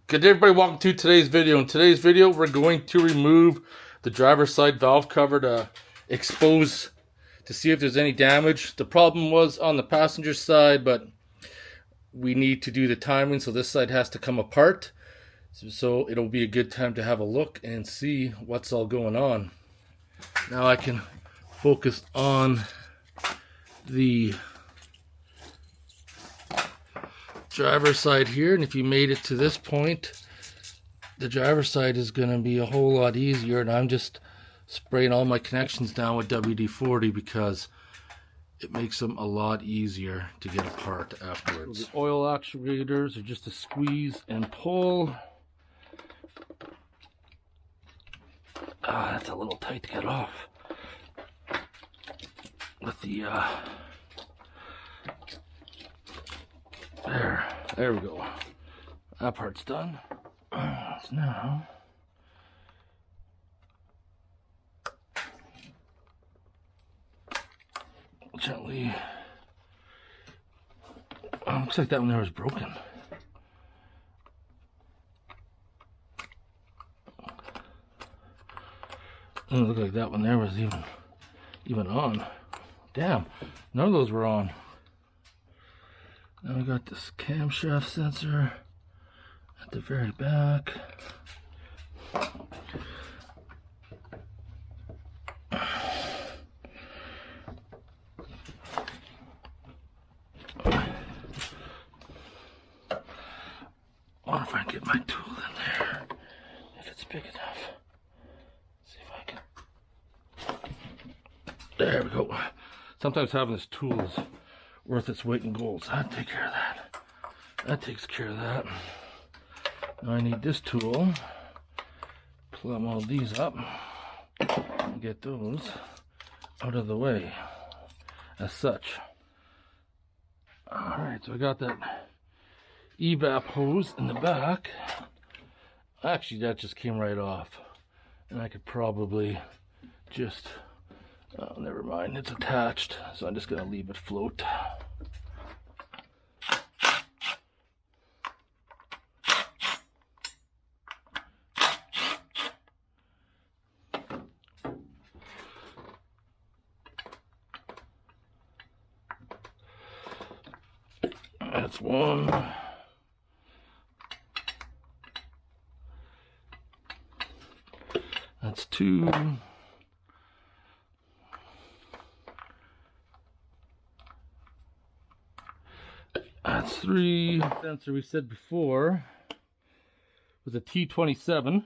Good day, everybody, welcome to today's video. In today's video, we're going to remove the driver's side valve cover to expose to see if there's any damage. The problem was on the passenger side, but we need to do the timing, so this side has to come apart. So it'll be a good time to have a look and see what's all going on. Now I can focus on the driver's side here, and if you made it to this point, the driver's side is going to be a whole lot easier. And I'm just spraying all my connections down with WD-40 because it makes them a lot easier to get apart afterwards. So the oil actuators are just a squeeze and pull. That's a little tight to get off with the there we go. That part's done. So now gently. Looks like that one there was broken. Doesn't look like that one there was even on. Damn, none of those were on. Now we got this camshaft sensor at the very back. I wonder if I can get my tool in there, if it's big enough. See if I can. There we go. Sometimes having this tool is worth its weight in gold, so I'll take care of that. That takes care of that. Now I need this tool. Plumb all these up and get those out of the way as such. Alright, so I got that evap hose in the back. Actually, that just came right off. And I could probably just, oh, never mind, it's attached. So I'm just going to leave it float. That's one. That's two. That's three. Sensor we said before was a T27.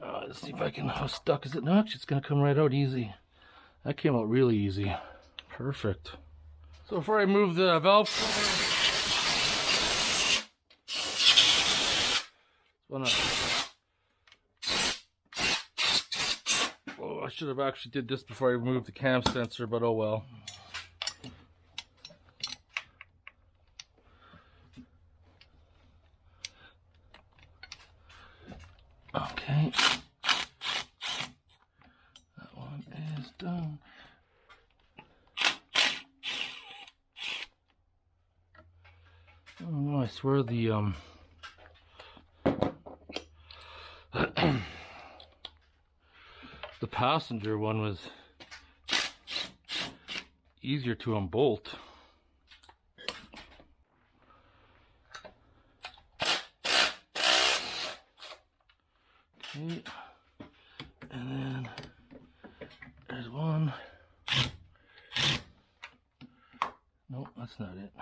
Let's see if I can, how stuck is it? No, actually it's going to come right out easy. That came out really easy. Perfect. So before I move the valve cover, oh, I should have actually did this before I removed the cam sensor, but oh well. Okay. That one is done. Oh, I swear the the passenger one was easier to unbolt. Okay, and then there's one. Nope, that's not it.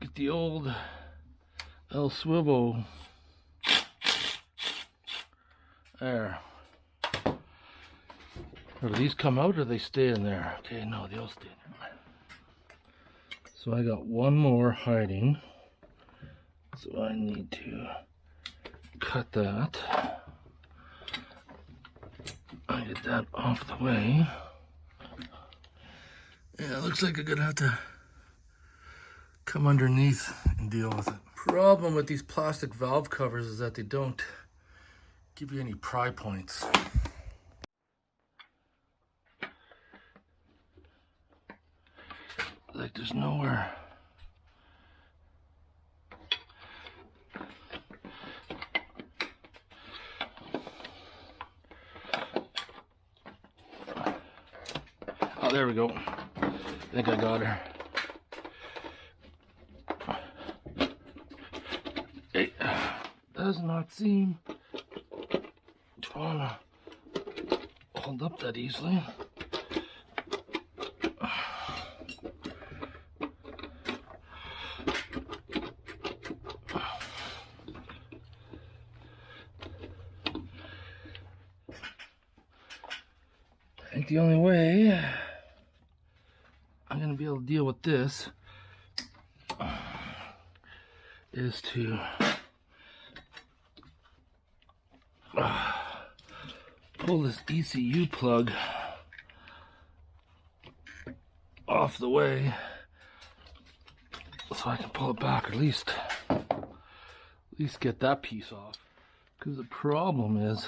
Get the old El Swivel there. Or do these come out or they stay in there? Okay, no, they'll stay in there. So I got one more hiding. So I need to cut that. I get that off the way. Yeah, it looks like I'm gonna have to come underneath and deal with it. Problem with these plastic valve covers is that they don't give you any pry points. Like there's nowhere. Oh, there we go. I think I got her. It does not seem to want to hold up that easily. I think the only way I'm going to be able to deal with this is to pull this ECU plug off the way so I can pull it back, or at least get that piece off. Because the problem is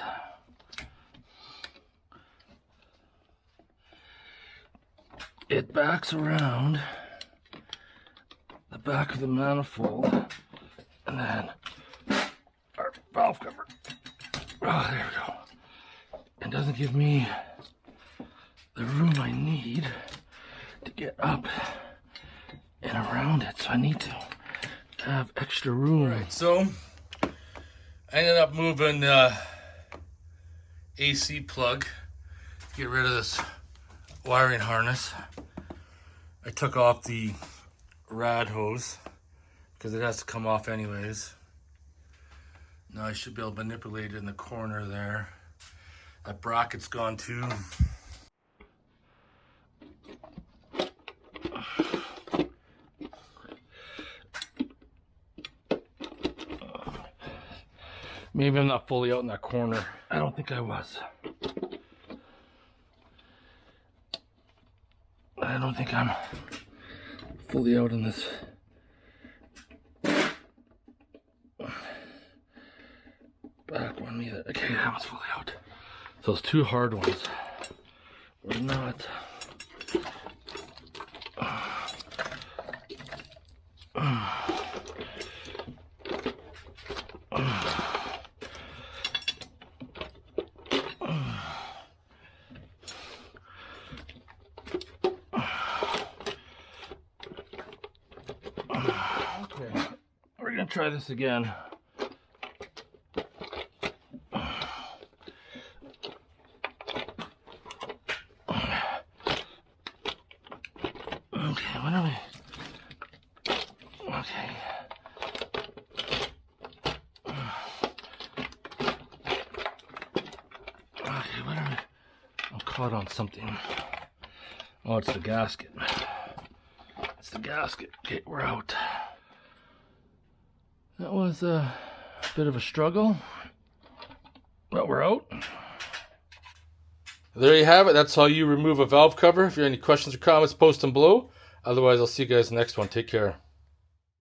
it backs around the back of the manifold, and then our valve cover. Oh, there we go. It doesn't give me the room I need to get up and around it, so I need to have extra room. Right, so I ended up moving the AC plug to get rid of this wiring harness. I took off the rad hose because it has to come off anyways. Now I should be able to manipulate it in the corner there. That bracket's gone too. Maybe I'm not fully out in that corner. I don't think I was. I don't think I'm fully out in this. Back one either. Okay, that one's fully out. So those two hard ones were not. Okay, we're gonna try this again. Okay, what are we? Okay. Okay, what are we? I'm caught on something. Oh, it's the gasket. It's the gasket. Okay, we're out. That was a bit of a struggle, but we're out. There you have it. That's how you remove a valve cover. If you have any questions or comments, post them below. Otherwise, I'll see you guys in the next one. Take care.